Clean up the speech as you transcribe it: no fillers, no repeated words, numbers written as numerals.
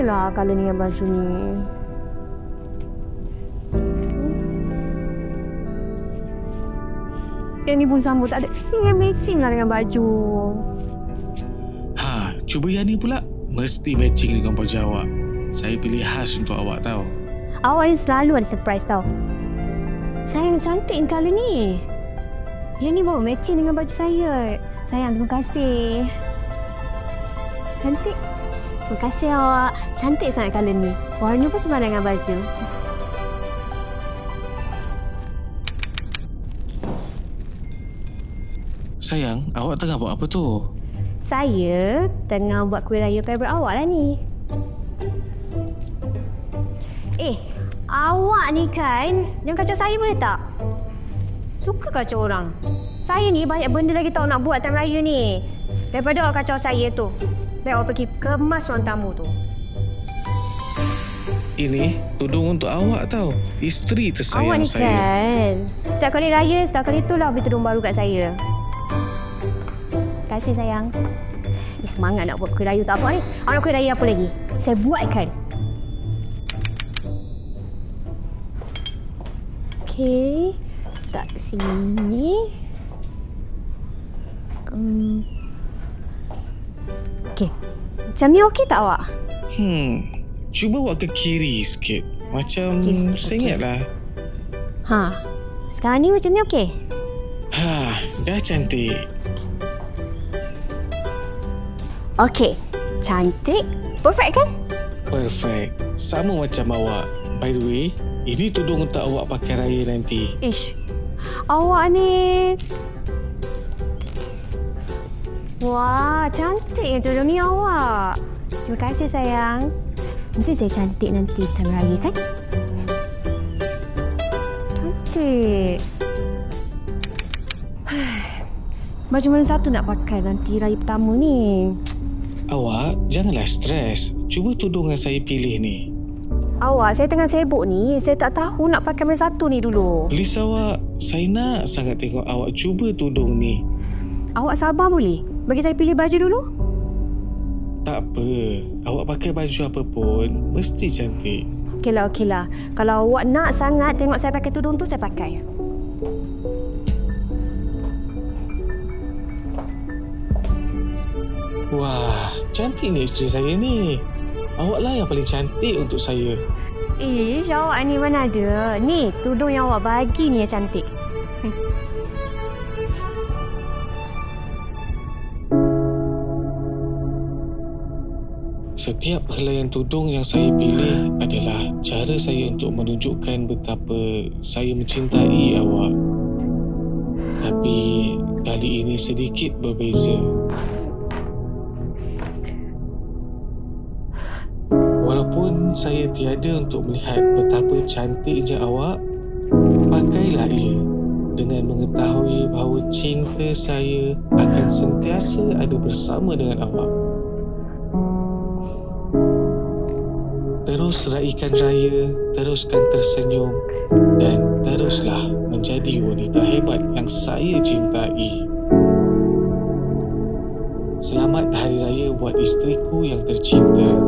okey lah colour ni dengan baju ni. Yang ni pun sama, tak ada. Yang matching lah dengan baju. Cuba yang ni pula. Mesti matching dengan baju awak. Saya pilih khas untuk awak tahu. Awak ni selalu ada surprise tau. Sayang, cantik colour ni. Yang ni bawa matching dengan baju saya. Sayang, terima kasih. Cantik. Terima kasih awak. Cantik sangat colour ni. Warna pun sepadan dengan baju. Sayang, awak tengah buat apa tu? Saya tengah buat kuih raya favourite awak lah ni. Awak ni kan, jangan kacau saya boleh tak? Suka kacau orang. Saya ni banyak benda lagi tahu nak buat time raya ni. Daripada awak kacau saya tu. Baik awak pergi kemas ruang tamu tu. Ini tudung untuk awak tau. Isteri tersayang awak ni saya. Kan, setiap kali raya, setiap kali tu lah beli tudung baru kat saya. Terima kasih sayang. Semangat nak buat kuih raya tak apa ni. Awak nak kuih raya apa lagi? Saya buatkan. Okey. Tak sini. Okey. Macam ni okey tak awak? Cuba buat ke kiri sikit. Macam saya ingatlah. Sekarang ni macam ni okey? Dah cantik. Okey. Cantik. Perfect kan? Perfect. Sama macam awak. By the way, ini tudung untuk awak pakai raya nanti. Awak ni. Wah, cantik tudung ni awak. Terima kasih sayang. Mesti saya cantik nanti time raya kan? Cantik. Baju mana satu nak pakai nanti raya pertama ni? Awak janganlah stres. Cuba tudung yang saya pilih ni. Awak, saya tengah sibuk ni. Saya tak tahu nak pakai mana satu ni dulu. Please awak, saya nak sangat tengok awak cuba tudung ni. Awak sabar boleh? Bagi saya pilih baju dulu. Tak apa. Awak pakai baju apa pun, mesti cantik. Okeylah. Kalau awak nak sangat tengok saya pakai tudung tu, saya pakai. Wah, cantik ni isteri saya ni. Awaklah yang paling cantik untuk saya. Awak ni mana ada. Ni, tudung yang awak bagi ni yang cantik. Setiap helaian tudung yang saya pilih adalah cara saya untuk menunjukkan betapa saya mencintai awak. Tapi kali ini sedikit berbeza. Walaupun saya tiada untuk melihat betapa cantiknya awak, pakailah ia dengan mengetahui bahawa cinta saya akan sentiasa ada bersama dengan awak. Terus raikan raya, teruskan tersenyum dan teruslah menjadi wanita hebat yang saya cintai. Selamat Hari Raya buat isteriku yang tercinta.